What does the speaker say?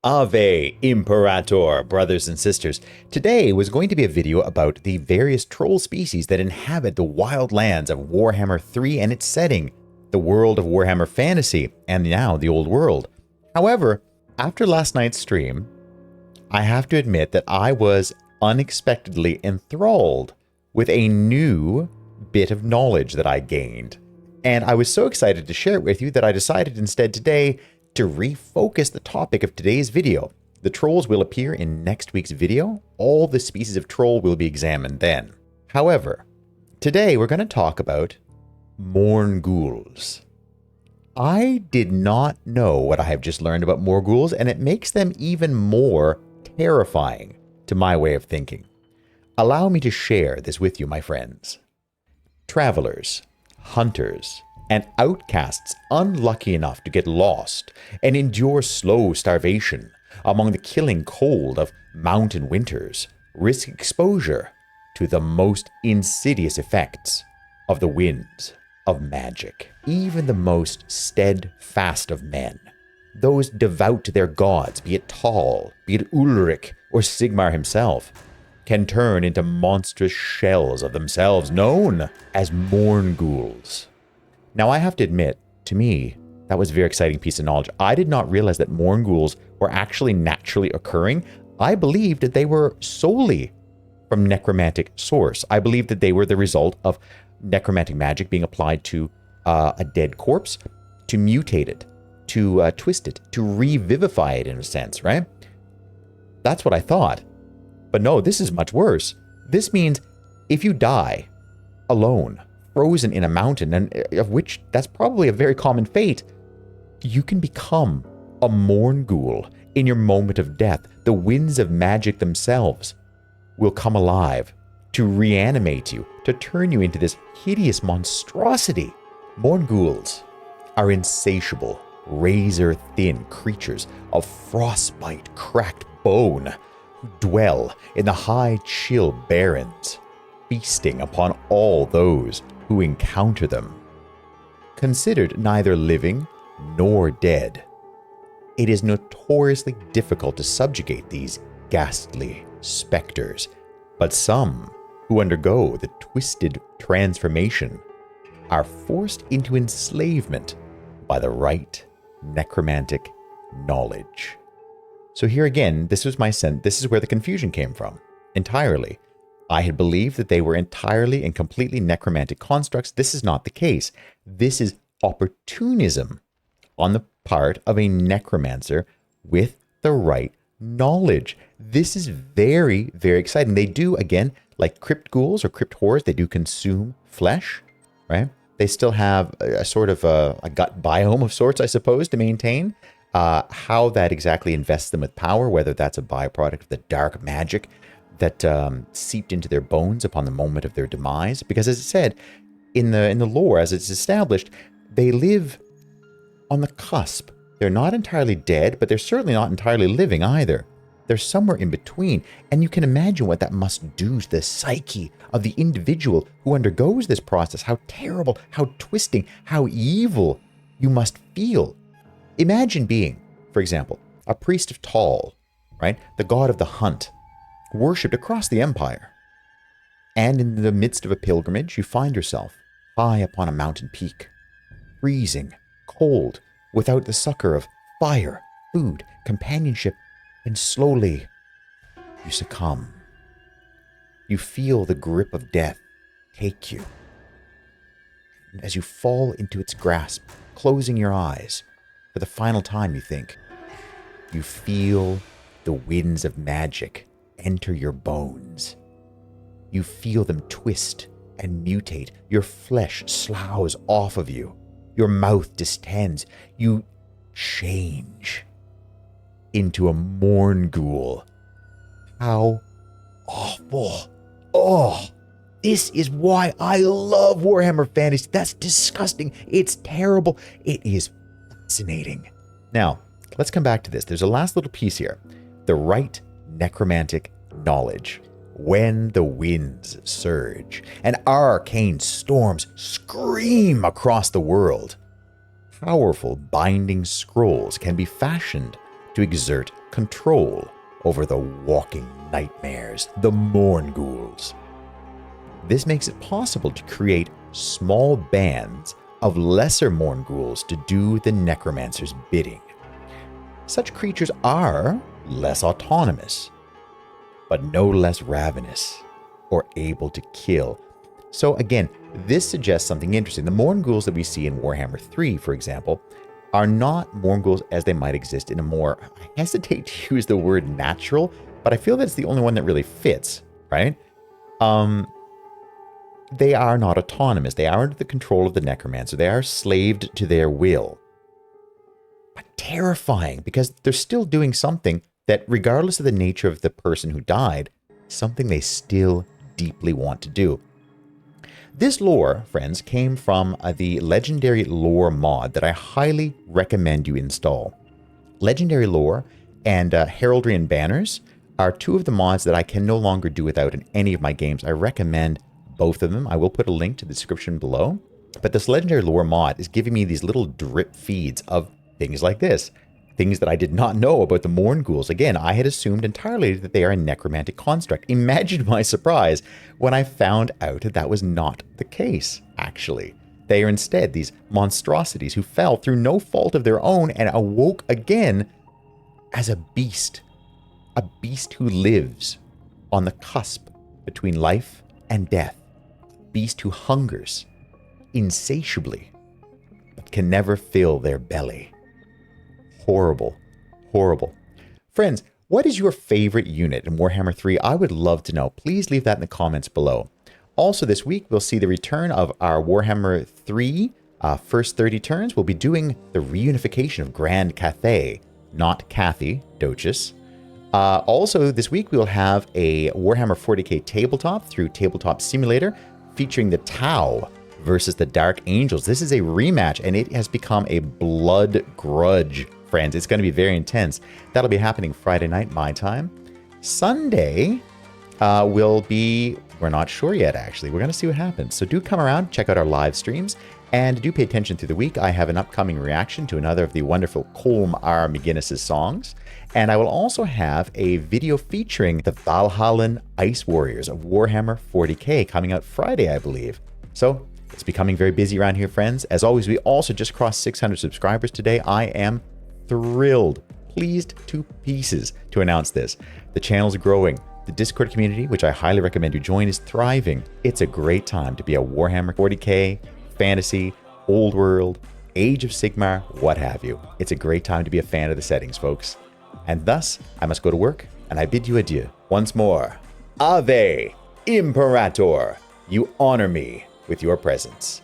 Ave Imperator, brothers and sisters. Today was going to be a video about the various troll species that inhabit the wild lands of Warhammer 3 and its setting, the world of Warhammer Fantasy, and now the Old World. However, after last night's stream, I have to admit that I was unexpectedly enthralled with a new bit of knowledge that I gained. And I was so excited to share it with you that I decided instead today to refocus the topic of today's video. The trolls will appear in next week's video. All the species of troll will be examined then. However, today we're going to talk about Mournguls. I did not know what I have just learned about Mournguls, and it makes them even more terrifying to my way of thinking. Allow me to share this with you, my friends. Travelers, hunters, and outcasts unlucky enough to get lost and endure slow starvation among the killing cold of mountain winters risk exposure to the most insidious effects of the winds of magic. Even the most steadfast of men, those devout to their gods, be it Tal, be it Ulrich, or Sigmar himself, can turn into monstrous shells of themselves known as Mournguls. Now, I have to admit, to me, that was a very exciting piece of knowledge. I did not realize that Mournguls were actually naturally occurring. I believed that they were solely from necromantic source. I believed that they were the result of necromantic magic being applied to a dead corpse to mutate it, to twist it, to revivify it in a sense, right? That's what I thought. But no, this is much worse. This means if you die alone, frozen in a mountain, and of which that's probably a very common fate, you can become a Mourngul in your moment of death. The winds of magic themselves will come alive to reanimate you, to turn you into this hideous monstrosity. Mournguls are insatiable, razor-thin creatures of frostbite, cracked bone who dwell in the high, chill barrens, feasting upon all those who encounter them. Considered neither living nor dead, it is notoriously difficult to subjugate these ghastly specters, but some who undergo the twisted transformation are forced into enslavement by the right necromantic knowledge. So here again, this was my sense. This is where the confusion came from, entirely. I had believed that they were entirely and completely necromantic constructs. This is not the case. This is opportunism on the part of a necromancer with the right knowledge. This is very, very exciting. They do, again, like crypt ghouls or crypt horrors, they do consume flesh, right? They still have a sort of a gut biome of sorts, I suppose, to maintain. How that exactly invests them with power, whether that's a byproduct of the dark magic that seeped into their bones upon the moment of their demise. Because as I said, in the lore, as it's established, they live on the cusp. They're not entirely dead, but they're certainly not entirely living either. They're somewhere in between. And you can imagine what that must do to the psyche of the individual who undergoes this process. How terrible, how twisting, how evil you must feel. Imagine being, for example, a priest of Tal, right? The god of the hunt, worshipped across the empire. And in the midst of a pilgrimage, you find yourself high upon a mountain peak, freezing, cold, without the succor of fire, food, companionship, and slowly you succumb. You feel the grip of death take you. And as you fall into its grasp, closing your eyes, for the final time you think, you feel the winds of magic enter your bones. You feel them twist and mutate. Your flesh sloughs off of you. Your mouth distends. You change into a Mourngul. How awful. Oh, this is why I love Warhammer Fantasy. That's disgusting. It's terrible. It is fascinating. Now, let's come back to this. There's a last little piece here. The right necromantic knowledge. When the winds surge and arcane storms scream across the world, powerful binding scrolls can be fashioned to exert control over the walking nightmares, the Mournguls. This makes it possible to create small bands of lesser Mournguls to do the necromancer's bidding. Such creatures are less autonomous, but no less ravenous or able to kill. So again, this suggests something interesting. The Mournguls that we see in Warhammer 3, for example, are not Mournguls as they might exist in a more, I hesitate to use the word natural, but I feel that's the only one that really fits, right? They are not autonomous. They are under the control of the necromancer. They are slaved to their will. But terrifying, because they're still doing something that, regardless of the nature of the person who died, something they still deeply want to do. This lore, friends, came from the Legendary Lore mod that I highly recommend you install. Legendary Lore and Heraldry and Banners are two of the mods that I can no longer do without in any of my games. I recommend both of them. I will put a link to the description below. But this Legendary Lore mod is giving me these little drip feeds of things like this. Things that I did not know about the Mournguls. Again, I had assumed entirely that they are a necromantic construct. Imagine my surprise when I found out that that was not the case, actually. They are instead these monstrosities who fell through no fault of their own and awoke again as a beast who lives on the cusp between life and death, a beast who hungers insatiably but can never fill their belly. Horrible, horrible. Friends, what is your favorite unit in Warhammer 3? I would love to know. Please leave that in the comments below. Also this week, we'll see the return of our Warhammer 3 first 30 turns. We'll be doing the reunification of Grand Cathay, not Cathy, Duchess. Also this week, we'll have a Warhammer 40k tabletop through Tabletop Simulator featuring the Tau versus the Dark Angels. This is a rematch, and it has become a blood grudge, friends. It's going to be very intense. That'll be happening Friday night, my time. Sunday will be, we're not sure yet, actually. We're going to see what happens. So do come around, check out our live streams, and do pay attention through the week. I have an upcoming reaction to another of the wonderful Colm R. McGinnis's songs. And I will also have a video featuring the Valhallan Ice Warriors of Warhammer 40k coming out Friday, I believe. So it's becoming very busy around here, friends. As always, we also just crossed 600 subscribers today. I am thrilled, pleased to pieces to announce this. The channel's growing. The Discord community, which I highly recommend you join, is thriving. It's a great time to be a Warhammer 40k, fantasy, old world, Age of Sigmar, what have you. It's a great time to be a fan of the settings, folks. And thus, I must go to work, and I bid you adieu. Once more, Ave Imperator, you honor me with your presence.